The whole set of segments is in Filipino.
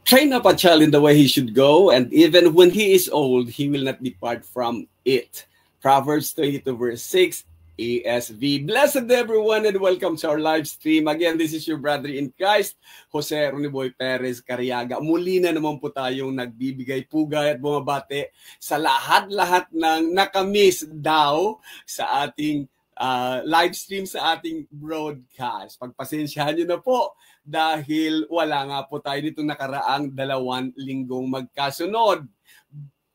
Train up a child in the way he should go, and even when he is old, he will not depart from it. Proverbs 22 verse 6, ESV. Blessed everyone and welcome to our live stream. Again, this is your brother in Christ, Jose Roniboy Perez Cariaga. Muli na naman po tayong nagbibigay pugay at bumabate sa lahat-lahat ng nakamiss daw sa ating live stream, sa ating broadcast. Pagpasensyahan nyo na po dahil wala nga po tayo dito nakaraang 2 linggong magkasunod.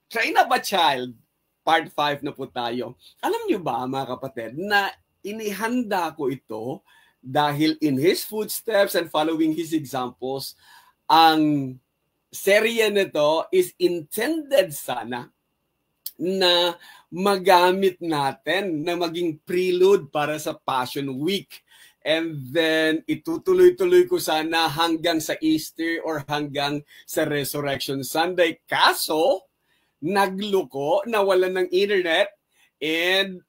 Train up a child, part 5 na po tayo. Alam nyo ba mga kapatid na inihanda ko ito dahil in his footsteps and following his examples, ang serye nito is intended sana na magamit natin na maging prelude para sa Passion Week. And then, itutuloy-tuloy ko sana hanggang sa Easter or hanggang sa Resurrection Sunday. Kaso, nagloko, nawalan ng internet, and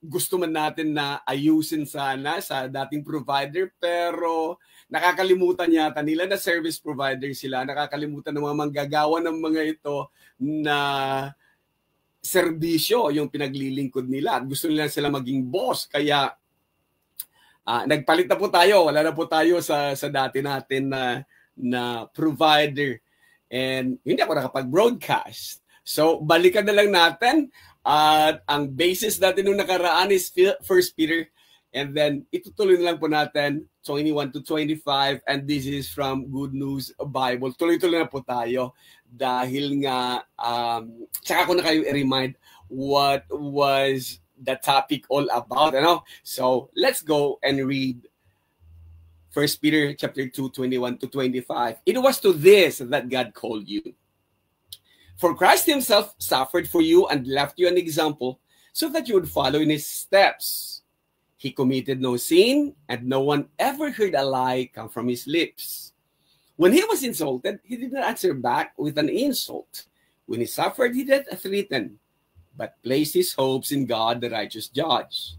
gusto man natin na ayusin sana sa dating provider, pero nakakalimutan yata nila na service provider sila, nakakalimutan ng mga manggagawa ng mga ito na serbisyo yung pinaglilingkod nila. Gusto nila sila maging boss, kaya nagpalit na po tayo. Wala na po tayo sa dati natin na provider. And hindi ako nakapag-broadcast. So, balikan na lang natin. At ang basis natin nung nakaraan is 1 Peter. And then, itutuloy na lang po natin 21 to 25. And this is from Good News Bible. Tuloy-tuloy na po tayo. Dahil nga, tsaka ko na kayo i-remind what was the topic all about. So, let's go and read 1 Peter chapter 2, 21 to 25. It was to this that God called you. For Christ himself suffered for you and left you an example so that you would follow in his steps. He committed no sin, and no one ever heard a lie come from his lips. When he was insulted, he did not answer back with an insult. When he suffered, he did not threaten, but placed his hopes in God, the righteous judge.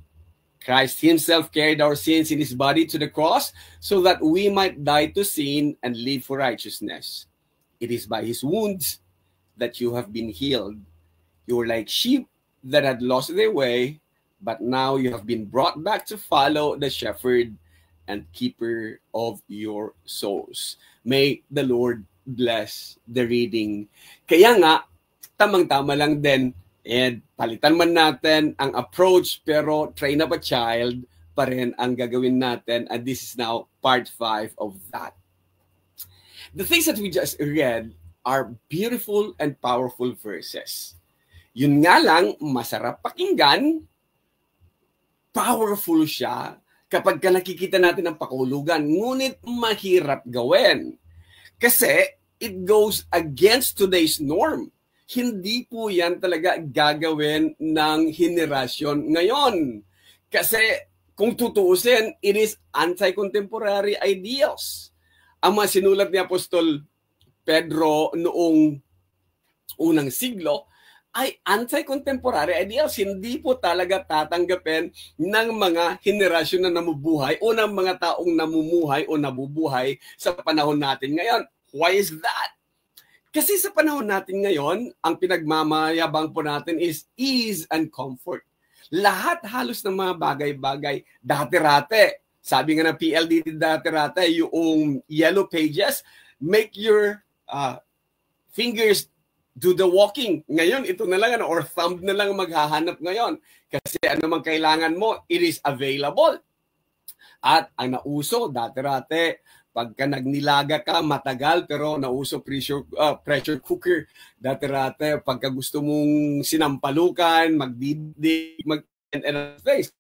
Christ himself carried our sins in his body to the cross so that we might die to sin and live for righteousness. It is by his wounds that you have been healed. You were like sheep that had lost their way, but now you have been brought back to follow the shepherd and keeper of your souls. May the Lord bless the reading. Kaya nga, tamang-tama lang din, and palitan man natin ang approach, pero train up a child pa rin ang gagawin natin. And this is now part 5 of that. The things that we just read are beautiful and powerful verses. Yun nga lang, masarap pakinggan, powerful siya kapag ka nakikita natin ang pakulugan. Ngunit mahirap gawin. Kasi it goes against today's norm. Hindi po yan talaga gagawin ng henerasyon ngayon. Kasi kung tutuusin, it is anti-contemporary ideals. Ang mga sinulat ni Apostol Pedro noong unang siglo ay anti-contemporary ideals. Hindi po talaga tatanggapin ng mga henerasyon na namubuhay o ng mga taong namumuhay o nabubuhay sa panahon natin ngayon. Why is that? Kasi sa panahon natin ngayon, ang pinagmamayabang po natin is ease and comfort. Lahat halos ng mga bagay-bagay, dati-rate. Sabi nga ng PLDT dati-rate, yung yellow pages, make your fingers do the walking. Ngayon, ito na lang, or thumb na lang maghahanap ngayon. Kasi ano man kailangan mo, it is available. At ang nauso, dati-rate, pagka nagnilaga ka, matagal, pero nauso pressure cooker. Dati-rate, pagka gusto mong sinampalukan, magdidig, face,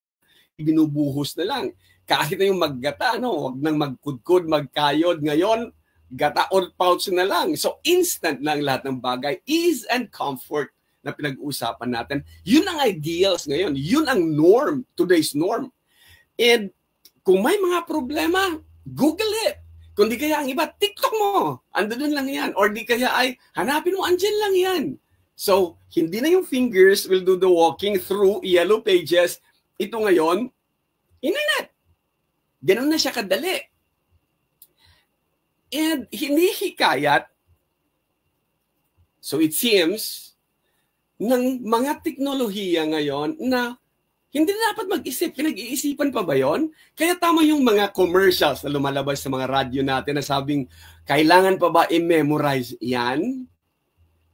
binubuhos na lang. Kahit na yung maggata, huwag nang magkudkod, magkayod. Ngayon, gata or pouch na lang. So, instant lang lahat ng bagay. Ease and comfort na pinag-uusapan natin. Yun ang ideals ngayon. Yun ang norm, today's norm. And kung may mga problema, Google it. Kung di kaya ang iba, TikTok mo. Andun lang yan. Or di kaya ay, hanapin mo, andyan lang yan. So, hindi na yung fingers will do the walking through yellow pages. Ito ngayon, internet. Ganun na siya kadali. And hinihikayat, so it seems, ng mga teknolohiya ngayon na hindi na dapat mag-isip. Pinag-iisipan pa ba yon? Kaya tama yung mga commercials na lumalabas sa mga radyo natin na sabing, kailangan pa ba i-memorize yan?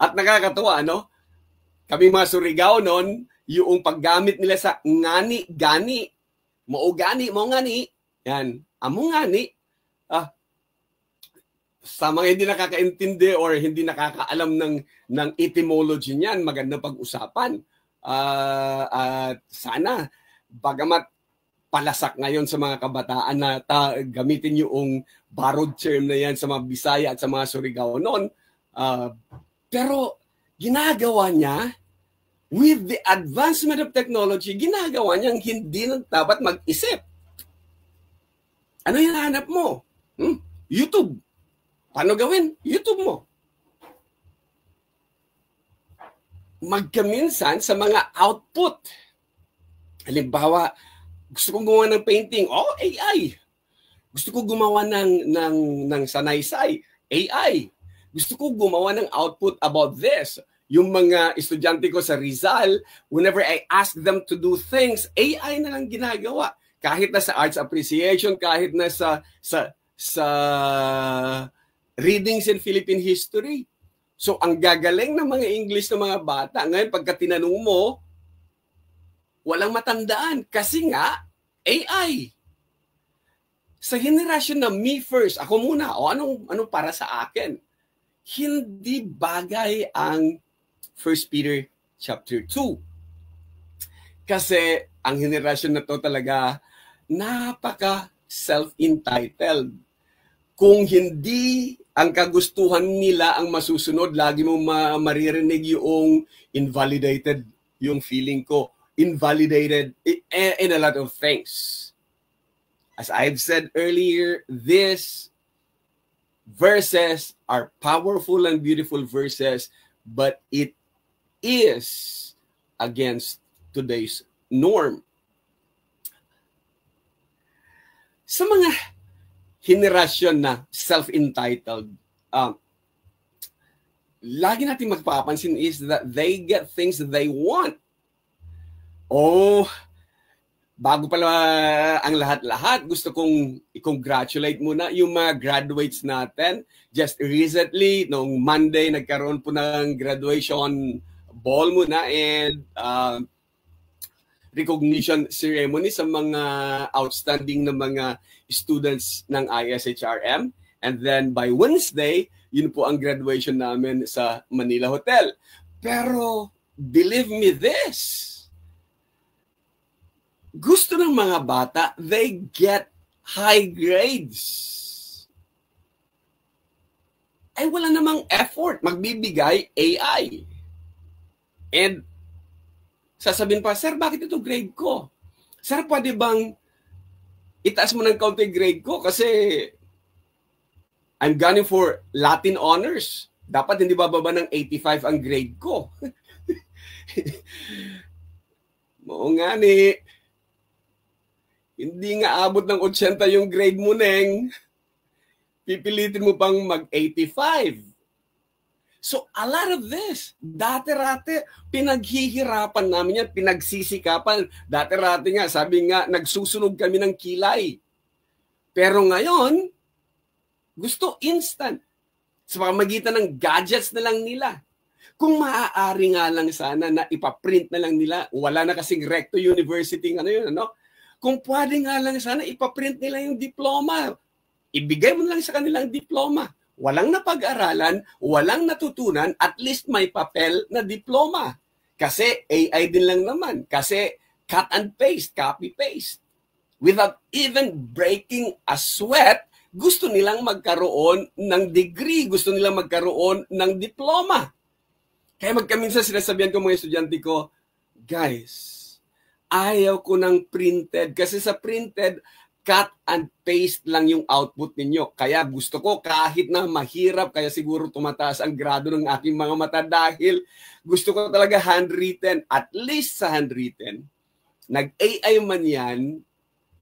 At nakakatuwa, no? Kami mga Surigao noon, yung paggamit nila sa ngani, gani, mo ngani, yan, amo ngani, sa mga hindi nakakaintindi or hindi nakakaalam ng etymology niyan, magandang pag-usapan. At sana, bagamat palasak ngayon sa mga kabataan na gamitin yung borrowed term na yan sa mga Bisaya at sa mga Surigao noon, pero ginagawa niya, with the advancement of technology, ginagawa niyang hindi na dapat mag-isip. Ano yung hanap mo? YouTube. Paano gawin? YouTube mo. Magkaminsan sa mga output. Halimbawa, gusto kong gumawa ng painting, AI. Gusto ko gumawa ng sanaysay, AI. Gusto ko gumawa ng output about this. Yung mga estudyante ko sa Rizal, whenever I ask them to do things, AI na lang ginagawa. Kahit na sa arts appreciation, kahit na sa readings in Philippine history. So, ang gagaling ng mga English ng mga bata, ngayon pagka tinanong mo, walang matandaan. Kasi nga, AI. Sa henerasyon na me first, ako muna, anong para sa akin? Hindi bagay ang 1 Peter chapter 2. Kasi ang henerasyon na to talaga, napaka self-entitled. Kung hindi ang kagustuhan nila ang masusunod, lagi mo maririnig yung invalidated yung feeling ko. Invalidated in a lot of things. As I've said earlier, these verses are powerful and beautiful verses, but it is against today's norm. Sa mga henerasyon na self-entitled, lagi natin magpapansin is that they get things that they want. Bago pala ang lahat-lahat, gusto kong i-congratulate muna yung mga graduates natin. Just recently, noong Monday, nagkaroon po ng graduation ball muna and recognition ceremony sa mga outstanding na mga students ng ISHRM. And then by Wednesday, yun po ang graduation namin sa Manila Hotel. Pero believe me this, gusto ng mga bata, they get high grades. Ay wala namang effort, magbibigay AI. And sasabihin pa, sir, bakit ito grade ko? Sir, pwede bang itaas mo ng kaunti grade ko? Kasi I'm gunning for Latin honors. Dapat hindi bababa ng 85 ang grade ko. Oo nga ni. Hindi nga abot ng 80 yung grade mo, Neng. Pipilitin mo pang mag-85. So, a lot of this, dati-rati, pinaghihirapan namin yan, pinagsisikapan. Dati-rati nga, sabi nga, nagsusunog kami ng kilay. Pero ngayon, gusto instant. Sa pamamagitan ng gadgets na lang nila. Kung maaari nga lang sana na ipaprint na lang nila, wala na kasing Recto University, Kung pwede nga lang sana ipaprint nila yung diploma. Ibigay mo na lang sa kanilang diploma. Walang napag-aralan, walang natutunan, at least may papel na diploma. Kasi AI din lang naman. Kasi cut and paste, copy-paste. Without even breaking a sweat, gusto nilang magkaroon ng degree, gusto nilang magkaroon ng diploma. Kaya magkaminsan sinasabihan ko mga estudyante ko, guys, ayaw ko ng printed. Kasi sa printed, cut and paste lang yung output ninyo. Kaya gusto ko kahit na mahirap, kaya siguro tumataas ang grado ng aking mga mata dahil gusto ko talaga handwritten, at least sa handwritten. Nag-AI man yan,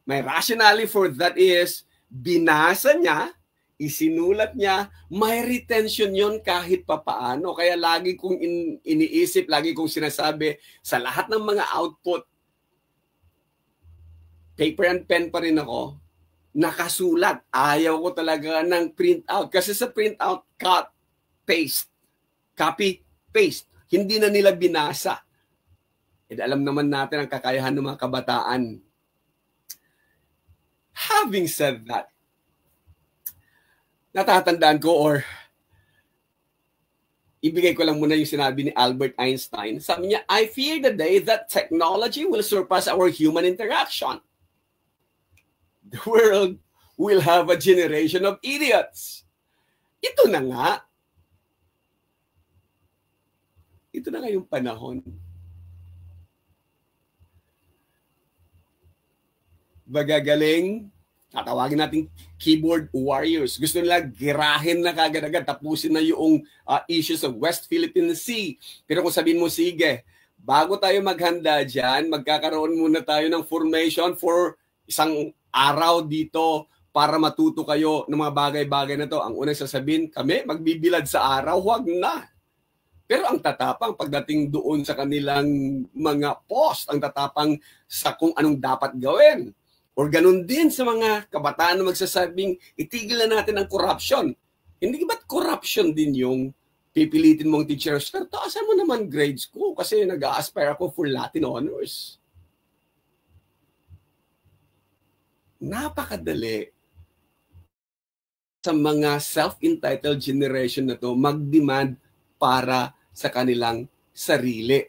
may rationale for that is, binasa niya, isinulat niya, may retention yon kahit papaano. Kaya lagi kong iniisip, lagi kong sinasabi, sa lahat ng mga output, paper and pen pa rin ako, nakasulat. Ayaw ko talaga ng print-out. Kasi sa print-out, cut, paste. Copy, paste. Hindi na nila binasa. And alam naman natin ang kakayahan ng mga kabataan. Having said that, natatandaan ko or ibigay ko lang muna yung sinabi ni Albert Einstein. Sabi niya, I fear the day that technology will surpass our human interaction. The world will have a generation of idiots. Ito na nga. Ito na nga yung panahon. Magagaling, tatawagin natin keyboard warriors. Gusto nila girahin na kagad-agad, tapusin na yung issues of West Philippine Sea. Pero kung sabihin mo, sige, bago tayo maghanda dyan, magkakaroon muna tayo ng formation for isang araw dito para matuto kayo ng mga bagay-bagay na to. Ang unang sasabihin, kami magbibilad sa araw, huwag na. Pero ang tatapang pagdating doon sa kanilang mga post, ang tatapang sa kung anong dapat gawin. Or ganun din sa mga kabataan na magsasabing, itigil na natin ang corruption. Hindi ba't corruption din yung pipilitin mong teacher? Pero taasan mo naman grades ko kasi nag-a-aspire ako for Latin honors. Napakadali sa mga self-entitled generation na to mag-demand para sa kanilang sarili.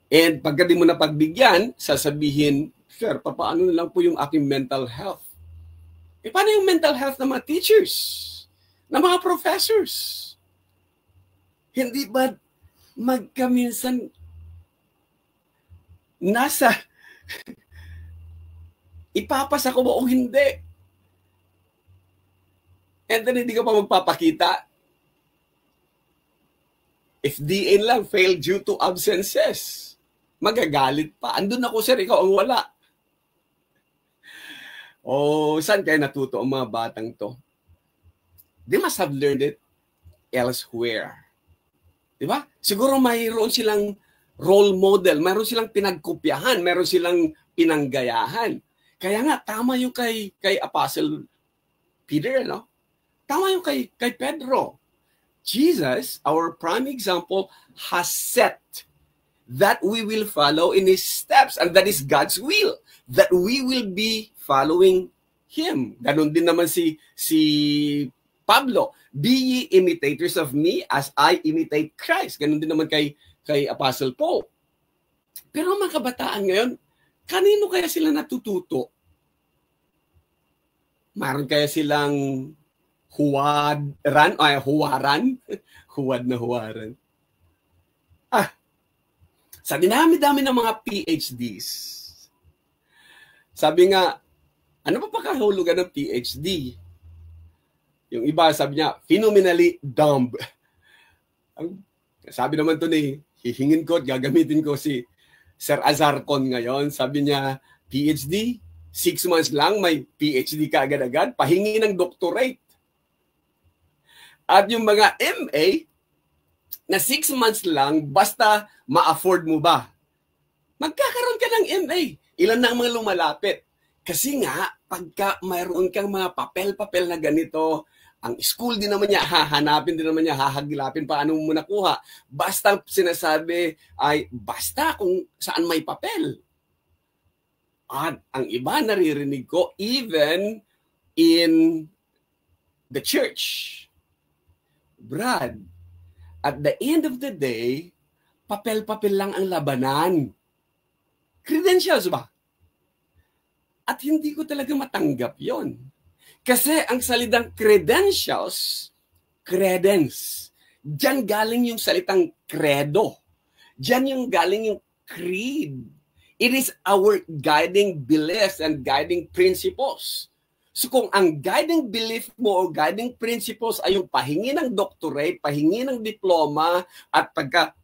And pagka di mo na pagbigyan, sasabihin, sir, paano na lang po yung aking mental health? E paano yung mental health ng mga teachers? Ng mga professors? Hindi ba magkaminsan nasa ipapasa ko ba o hindi? And then hindi ka pa magpapakita. If DN lang, failed due to absences. Magagalit pa. Andun ako, sir, ikaw ang wala. Saan kayo natuto ang mga batang to? They must have learned it elsewhere. Diba? Siguro mayroon silang role model, mayroon silang pinagkopyahan, mayroon silang pinanggayahan. Kaya nga, tama yung kay Apostle Peter, no? Tama yung kay Pedro. Jesus, our prime example, has set that we will follow in His steps, and that is God's will, that we will be following Him. Ganon din naman si Pablo, be ye imitators of me as I imitate Christ. Ganon din naman kay Apostle Paul. Pero mga kabataan ngayon, kanino kaya sila natututo? Maroon kaya silang huwaran? Huwad na huwaran. Sa dinami-dami ng mga PhDs, sabi nga, ano pa pakahulugan ng PhD? Yung iba sabi niya, phenomenally dumb. Sabi naman to ni, hihingin ko at gagamitin ko si Sir Azarcon ngayon. Sabi niya, PhD, 6 months lang, may PhD ka agad-agad, pahingi ng doctorate. At yung mga MA, na 6 months lang, basta ma-afford mo ba? Magkakaroon ka ng MA. Ilan na ang mga lumalapit? Kasi nga, pagka mayroon kang mga papel-papel na ganito, ang school din naman niya, hahanapin din naman niya, hahagilapin, paano mo nakuha. Basta sinasabi ay, basta kung saan may papel. At ang iba naririnig ko, even in the church. Brad, at the end of the day, papel-papel lang ang labanan. Credentials ba? At hindi ko talaga matanggap yon. Kasi ang salitang credentials, credence, diyan galing yung salitang credo. Diyan yung galing yung creed. It is our guiding beliefs and guiding principles. So kung ang guiding belief mo o guiding principles ay yung pahingi ng doctorate, pahingi ng diploma, at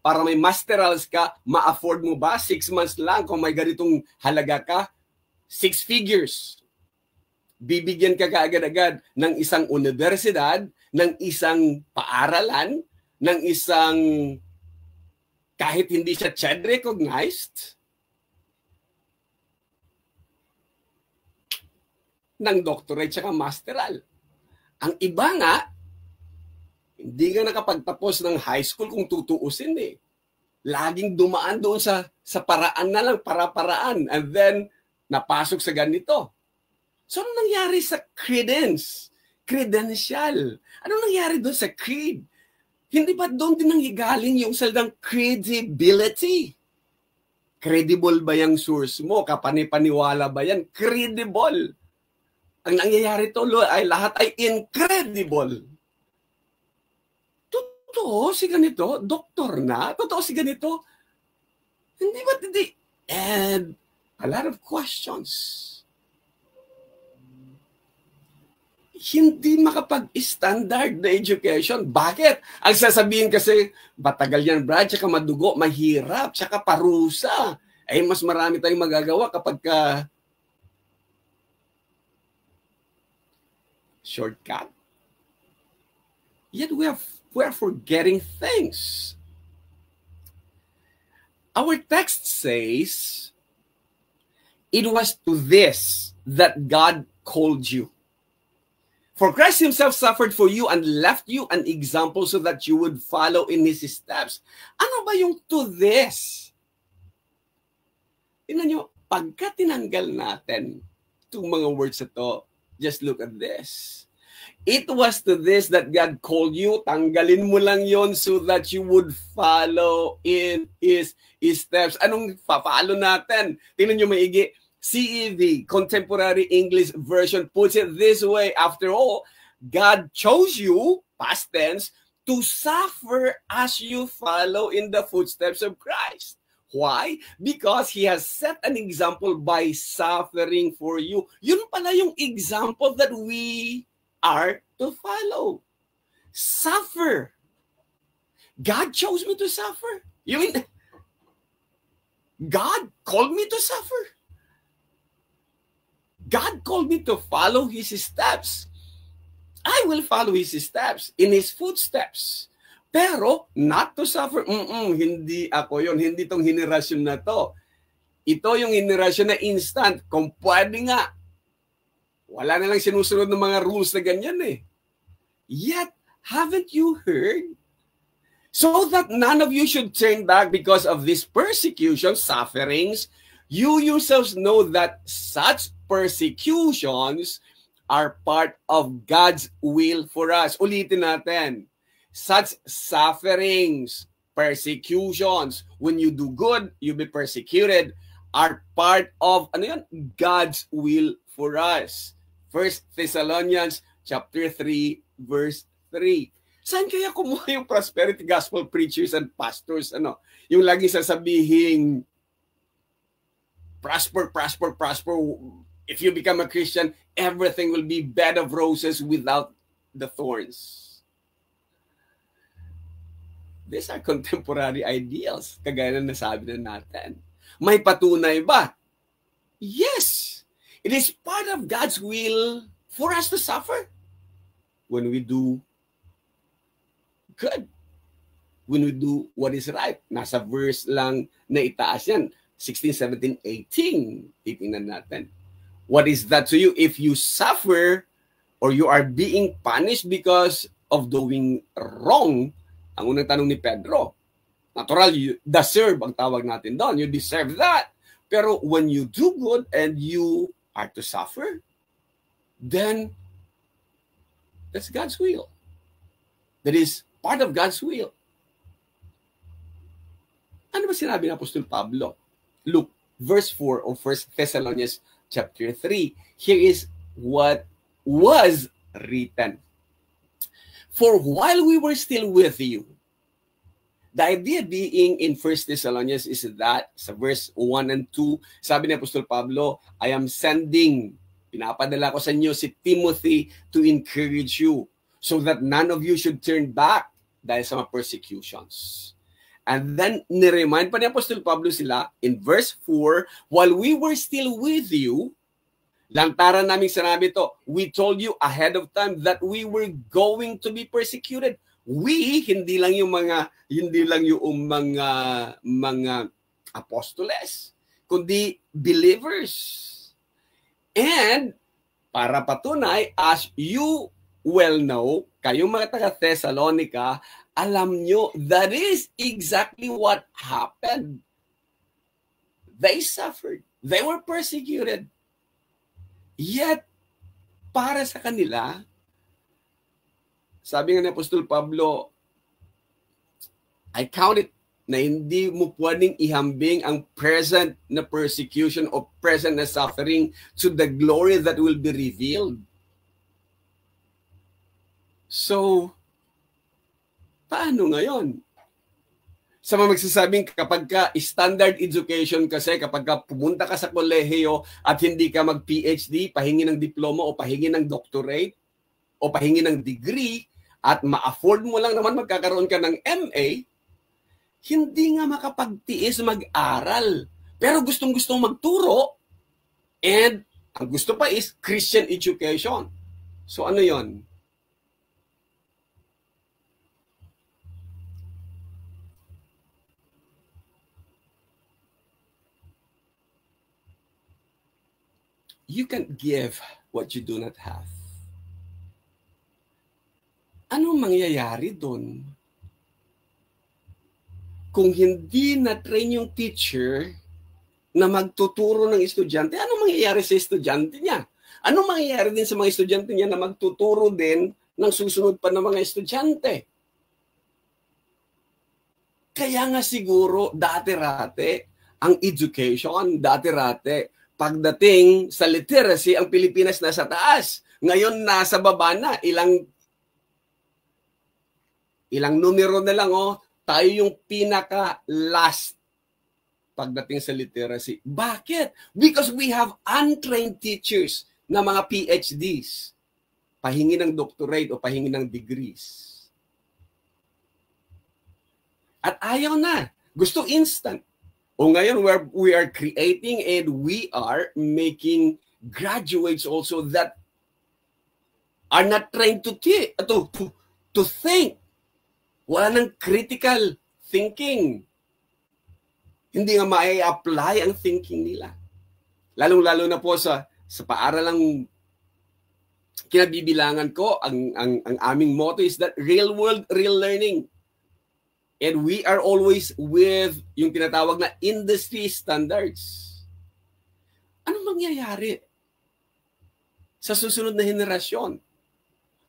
para may masterals ka, ma-afford mo ba? 6 months lang kung may ganitong halaga ka? 6 figures. bibigyan ka kaagad-agad ng isang universidad, ng isang paaralan, ng isang kahit hindi siya child recognized, ng doctorate tsaka masteral. Ang iba nga, hindi ka nakapagtapos ng high school kung tutuusin eh. Laging dumaan doon sa paraan na lang, para-paraan. And then, napasok sa ganito. So, ano nangyari sa credential? Ano nangyari doon sa creed? Hindi ba doon din nanggaling yung salitang credibility? Credible ba yung source mo? Kapanipaniwala ba yan? Credible. Ang nangyayari to ay lahat ay incredible. Totoo si ganito? Doktor na? Totoo si ganito? Hindi ba? Hindi. And a lot of questions. Hindi makapag-standard na education. Bakit? Ang sasabihin kasi, matagal yan, Brad, tsaka madugo, mahirap, tsaka parusa. Eh, mas marami tayong magagawa kapag shortcut. Yet we are forgetting things. Our text says, it was to this that God called you. For Christ himself suffered for you and left you an example so that you would follow in his steps. Ano ba yung to this? Tingnan nyo, pagka tinanggal natin itong mga words ito, just look at this. It was to this that God called you. Tanggalin mo lang yon so that you would follow in his steps. Anong follow natin? Tingnan nyo maigi. CEV, Contemporary English Version, puts it this way. After all, God chose you, past tense, to suffer as you follow in the footsteps of Christ. Why? Because he has set an example by suffering for you. Yun pala yung example that we are to follow. Suffer. God chose me to suffer. You mean God called me to suffer? God called me to follow his steps. I will follow his steps, in his footsteps. Pero, not to suffer. Hindi ako yon. Hindi tong henerasyon na to. Ito yung henerasyon na instant. Kung pwede nga, wala na lang sinusunod ng mga rules na ganyan eh. Yet, haven't you heard? So that none of you should turn back because of this persecution, sufferings, you yourselves know that such persecutions are part of God's will for us. Ulitin natin. Such sufferings, persecutions, when you do good, you'll be persecuted, are part of God's will for us. 1 Thessalonians chapter 3, verse 3. Saan kaya kumuha yung prosperity gospel preachers and pastors? Yung laging sasabihin, prosper, prosper, prosper. If you become a Christian, everything will be bed of roses without the thorns. These are contemporary ideals, kagaya na nasabi na natin. May patunay ba? Yes! It is part of God's will for us to suffer when we do good. When we do what is right. Nasa verse lang na itaas yan. 16, 17, 18. Titingnan natin. What is that to you? If you suffer or you are being punished because of doing wrong, ang unang tanong ni Pedro, natural, you deserve ang tawag natin doon. You deserve that. Pero when you do good and you are to suffer, then that's God's will. That is part of God's will. Ano ba sinabi ng Apostol Pablo? Look, verse 4 of 1 Thessalonians chapter 3. Here is what was written. For while we were still with you, the idea being in 1 Thessalonians is that, sa verse 1 and 2, sabi ni Apostol Pablo, I am sending, pinapadala ko sa inyo si Timothy to encourage you so that none of you should turn back dahil sa mga persecutions. And then, niremind pa ni Apostol Pablo sila in verse 4, while we were still with you, Lantaran naming sinabi to, we told you ahead of time that we were going to be persecuted. We, hindi lang yung mga apostoles, kundi believers. And para patunay, as you well know, kayong mga taga-Thessalonica, alam nyo, that is exactly what happened. They suffered. They were persecuted. Yet, para sa kanila, sabi nga ni Apostol Pablo, I count it na hindi mo pwedeng ihambing ang present na persecution o present na suffering to the glory that will be revealed. So, paano ngayon? Sa mga magsasabing kapag ka standard education kasi, kapag ka pumunta ka sa kolehiyo at hindi ka mag-PhD, pahingi ng diploma o pahingi ng doctorate o pahingi ng degree at ma-afford mo lang naman magkakaroon ka ng MA, hindi nga makapagtiis mag-aral. Pero gustong-gustong magturo and ang gusto pa is Christian education. So ano yon? You can't give what you do not have. Anong mangyayari doon? Kung hindi na-train yung teacher na magtuturo ng estudyante, anong mangyayari sa estudyante niya? Anong mangyayari din sa mga estudyante niya na magtuturo din ng susunod pa ng mga estudyante? Kaya nga siguro, dati-rate, ang education, dati-rate, pagdating sa literacy, ang Pilipinas nasa taas. Ngayon, nasa baba na. Ilang numero na lang, tayo yung pinaka-last pagdating sa literacy. Bakit? Because we have untrained teachers na mga PhDs. Pahingi ng doctorate o pahingi ng degrees. At ayaw na. Gusto instant. O ngayon, we are creating and we are making graduates also that are not trained to think. Wala nang critical thinking. Hindi nga ma-apply ang thinking nila. Lalong-lalo na po sa paaralang kinabibilangan ko, ang aming motto is that real world, real learning. And we are always with yung tinatawag na industry standards. Anong mangyayari sa susunod na henerasyon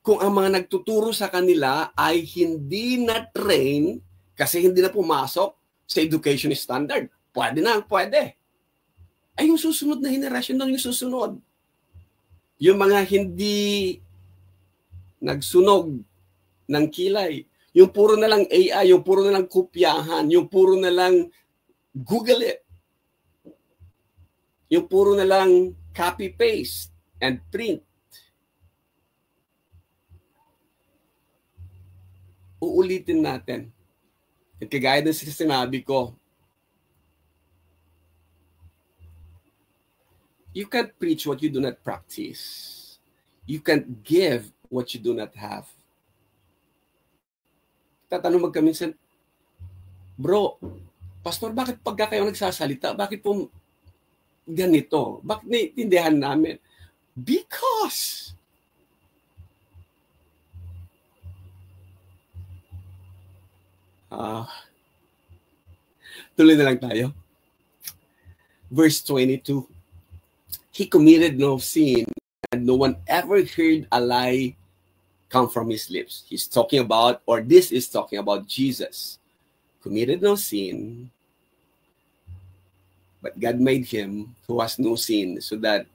kung ang mga nagtuturo sa kanila ay hindi na-train kasi hindi na pumasok sa education standard? Pwede na, pwede. Ay yung susunod na henerasyon na yung susunod. Yung mga hindi nagsunog ng kilay, yung puro na lang AI, yung puro na lang kopyahan, yung puro na lang Google it. Yung puro na lang copy-paste and print. Uulitin natin. At kagaya din sa sinabi ko, you can't preach what you do not practice. You can't give what you do not have. Tatanong magkaminsan, bro, pastor, bakit pagka kayo nagsasalita, bakit po ganito? Bakit naiintindihan namin? Because tuloy na lang tayo. Verse 22. He committed no sin, and no one ever heard a lie come from his lips. He's talking about, or this is talking about Jesus. Committed no sin, but God made him who has no sin so that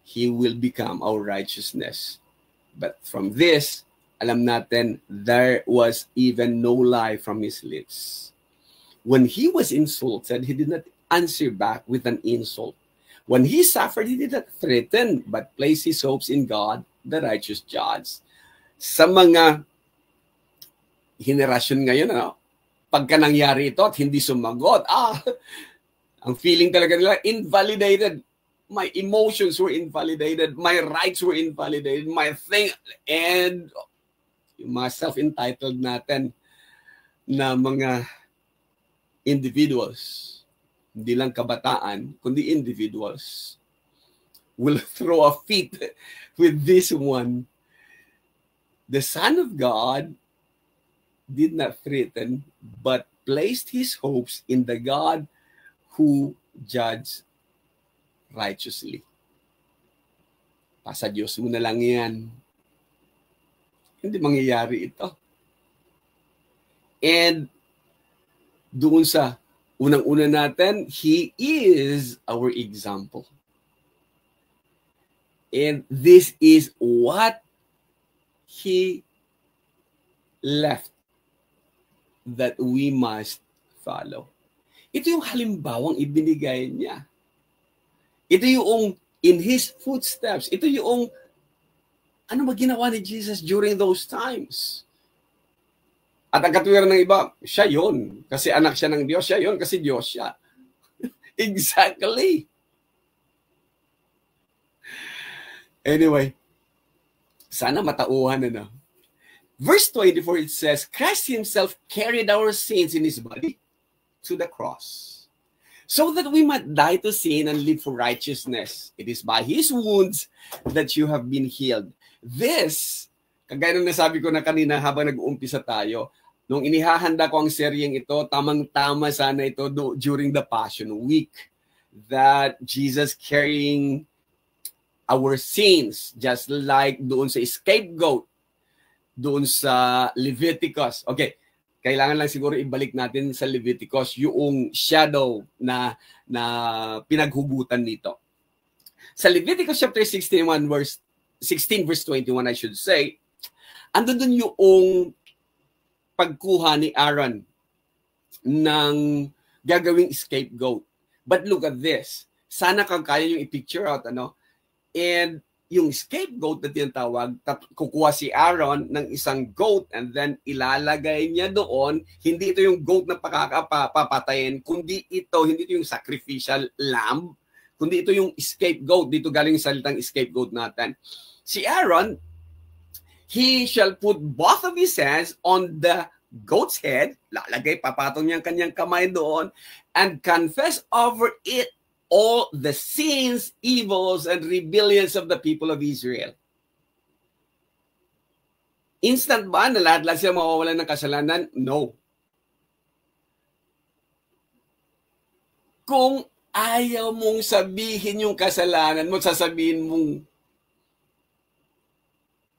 he will become our righteousness. But from this, alam natin, there was even no lie from his lips. When he was insulted, he did not answer back with an insult. When he suffered, he did not threaten, but placed his hopes in God, the righteous judge. Sa mga henerasyon ngayon, pagka nangyari ito at hindi sumagot, ang feeling talaga nila, invalidated. my emotions were invalidated, my rights were invalidated, my thing, and yung mga self-entitled natin na mga individuals, hindi lang kabataan, kundi individuals, will throw a fit with this one. The Son of God did not threaten, but placed his hopes in the God who judges righteously. Pasa Diyos mo na lang yan. Hindi mangyayari ito. And doon sa unang-una natin, He is our example. And this is what He left that we must follow. Ito yung halimbawang ibinigay niya. Ito yung in His footsteps. Ito yung ano ba ginawa ni Jesus during those times. At ang katwiran ng iba, siya yun. Kasi anak siya ng Diyos. Siya yun kasi Diyos siya. Exactly. Anyway, sana matauhan na. Verse 24, it says, Christ Himself carried our sins in His body to the cross, so that we might die to sin and live for righteousness. It is by His wounds that you have been healed. This, kagaya ng nasabi ko na kanina habang nag-uumpisa tayo, nung inihahanda ko ang seryeng ito, tamang-tama sana ito during the Passion Week, that Jesus carrying our sins, just like doon sa scapegoat, doon sa Leviticus. Okay, kailangan lang siguro ibalik natin sa Leviticus yung shadow na pinaghugutan nito. Sa Leviticus chapter 16 verse 21, I should say, andun dun yung pagkuha ni Aaron ng gagawing scapegoat. But look at this. Sana kang kaya yung i-picture out, ano? And yung scapegoat na tinatawag, kukuha si Aaron ng isang goat and then ilalagay niya doon. Hindi ito yung goat na papatayin, kundi hindi ito yung sacrificial lamb, kundi ito yung scapegoat. Dito galing yung salitang scapegoat natin. Si Aaron, he shall put both of his hands on the goat's head, lalagay, papatong niya ang kanyang kamay doon, and confess over it all the sins, evils, and rebellions of the people of Israel. Instant ba na lahat-lahat sila mawawalan ng kasalanan? No. Kung ayaw mong sabihin yung kasalanan mo, sasabihin mong,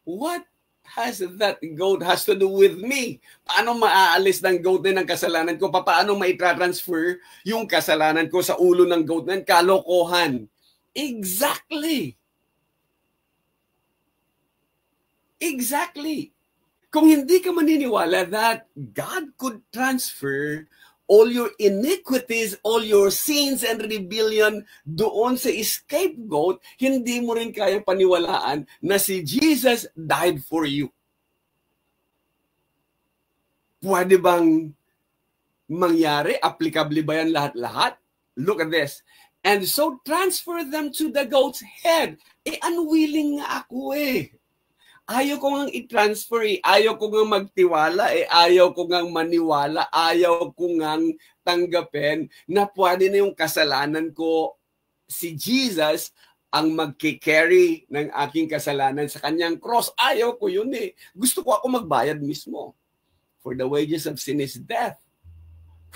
what has that goat has to do with me? Paano maaalis ng goat na ng kasalanan ko? Paano maitransfer yung kasalanan ko sa ulo ng goat na kalokohan? Exactly. Exactly. Kung hindi ka maniniwala that God could transfer all your iniquities, all your sins and rebellion doon sa scapegoat, hindi mo rin kayang paniwalaan na si Jesus died for you. Pwede bang mangyari? Applicable ba yan lahat-lahat? Look at this. And so transfer them to the goat's head. Unwilling nga ako eh. Ayaw ko ngang i-transfer eh. Ayaw ko ngang magtiwala eh. Ayaw ko ngang maniwala. Ayaw ko ngang tanggapin na pwede na yung kasalanan ko, si Jesus ang magkikarry ng aking kasalanan sa kanyang cross. Ayaw ko yun eh. Gusto ko ako magbayad mismo. For the wages of sin is death.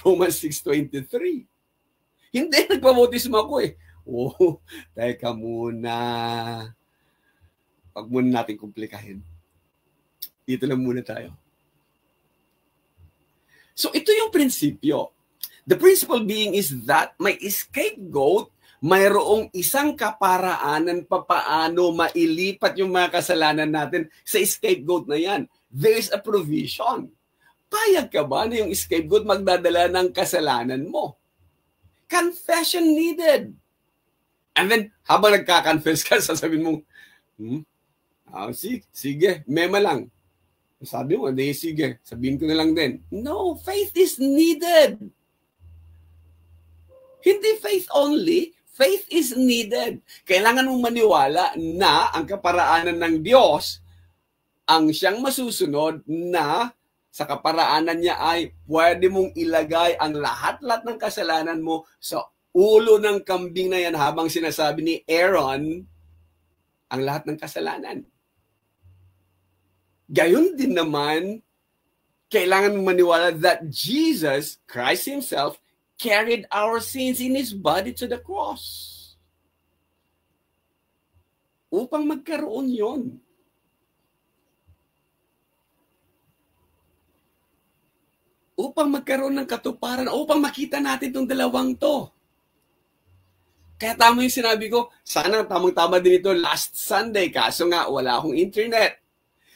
Romans 6:23. Hindi, nagpabautismo ako eh. Oh, teka muna. Pag muna natin komplikahin. Dito lang muna tayo. So ito yung prinsipyo. The principle being is that may scapegoat, mayroong isang kaparaanan papaano mailipat yung mga kasalanan natin sa scapegoat na yan. There is a provision. Payag ka ba na yung scapegoat magdadala ng kasalanan mo? Confession needed. And then, habang nagka-confess ka, sasabihin mo, sige, mema lang. Sabi mo, hindi, sige, sabihin ko na lang din. No, faith is needed. Hindi faith only, Faith is needed. Kailangan mong maniwala na ang kaparaanan ng Diyos ang siyang masusunod, na sa kaparaanan niya ay pwede mong ilagay ang lahat-lahat ng kasalanan mo sa ulo ng kambing na yan, habang sinasabi ni Aaron ang lahat ng kasalanan. Gayon din naman, kailangan mong maniwala that Jesus, Christ Himself, carried our sins in His body to the cross. Upang magkaroon yon. Upang magkaroon ng katuparan, upang makita natin itong dalawang to. Kaya tama yung sinabi ko, sana tamang-tama din ito last Sunday, kaso nga wala akong internet.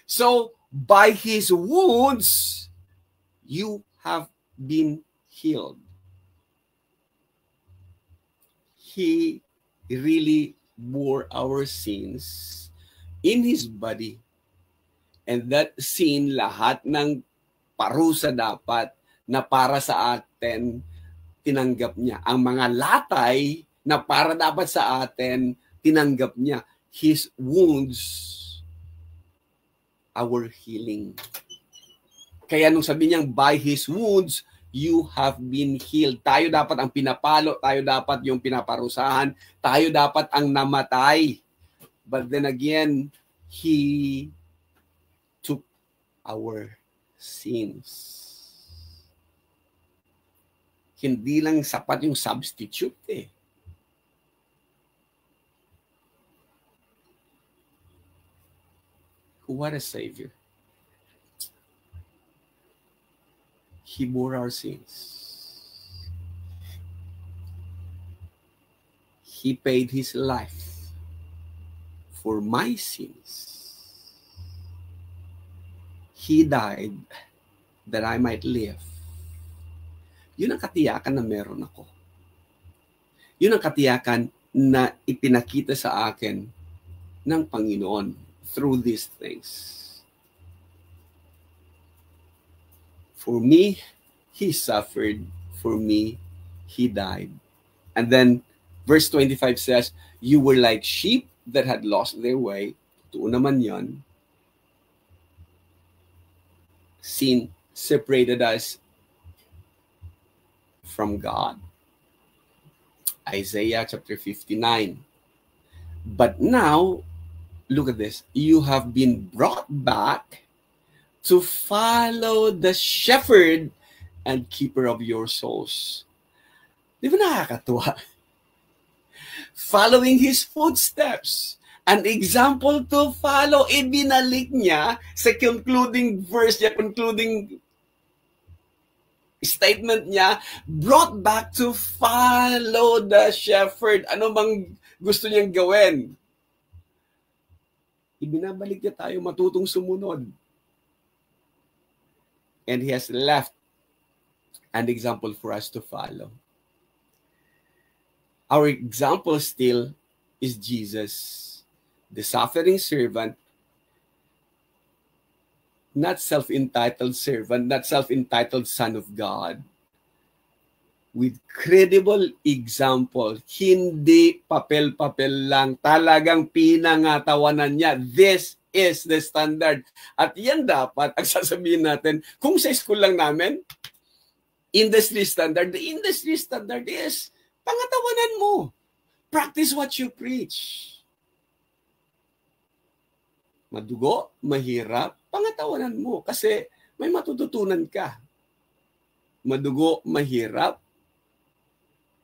So, by His wounds, you have been healed. He really bore our sins in His body. And that sin, lahat ng parusa dapat na para sa atin, tinanggap niya. Ang mga latay na para dapat sa atin, tinanggap niya. His wounds, our healing. Kaya nung sabi niyang, by His wounds, you have been healed. Tayo dapat ang pinapalo, tayo dapat yung pinaparusahan, tayo dapat ang namatay. But then again, He took our sins. Hindi lang sapat yung substitute eh. What a Savior. He bore our sins. He paid His life for my sins. He died that I might live. Yun ang katiyakan na meron ako. Yun ang katiyakan na ipinakita sa akin ng Panginoon through these things. For me, He suffered. For me, He died. And then, verse 25 says, you were like sheep that had lost their way. Ito naman yan. Sin separated us from God. Isaiah chapter 59. But now, look at this. You have been brought back to follow the shepherd and keeper of your souls. Di ba nakakatuwa? Following His footsteps. An example to follow. Ibinalik niya sa concluding verse niya, concluding statement niya, brought back to follow the shepherd. Ano bang gusto niyang gawin? Ibinabalik niya tayo matutong sumunod. And He has left an example for us to follow. Our example still is Jesus, the suffering servant, not self-entitled servant, not self-entitled Son of God, with credible example, hindi papel-papel lang, talagang pinangatawanan niya. This is the standard. At yan dapat, ang sasabihin natin, kung sa school lang namin, industry standard, the industry standard is, pangatawanan mo. Practice what you preach. Madugo, mahirap, pangatawanan mo. Kasi may matututunan ka. Madugo, mahirap,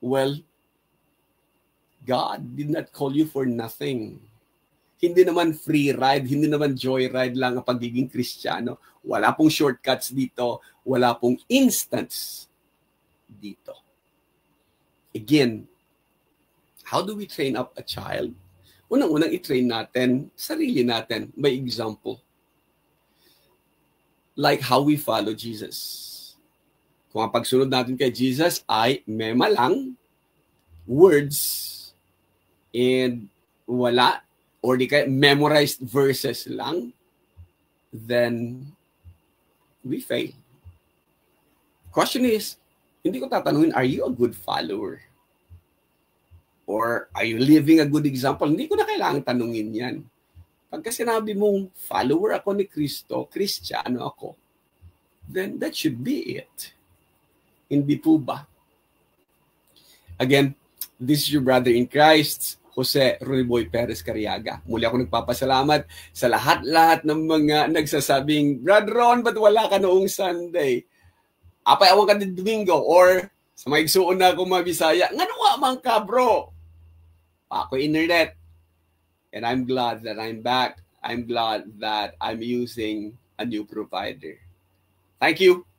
well, God did not call you for nothing. Hindi naman free ride, hindi naman joy ride lang ang pagiging Kristiyano. Wala pong shortcuts dito, wala pong instance dito. Again, how do we train up a child? Unang-unang i-train natin, sarili natin, by example. Like how we follow Jesus. Kung ang pagsunod natin kay Jesus ay mema lang, words, and wala, or di kaya memorized verses lang, then we fail. Question is, hindi ko tatanungin, are you a good follower? Or are you living a good example? Hindi ko na kailangang tanungin yan. Pagka sinabi mong follower ako ni Kristo, Kristiyano ako, then that should be it. Hindi po ba? Again, this is your brother in Christ, Jose Runiboy Perez Cariaga. Muli ako nagpapasalamat sa lahat-lahat ng mga nagsasabing, Brad Ron, ba't wala ka noong Sunday? Apay awang ka din Domingo, or sa mga igsuon na akong mabisaya, nga nawa man ka, bro? Ako internet. And I'm glad that I'm back. I'm glad that I'm using a new provider. Thank you.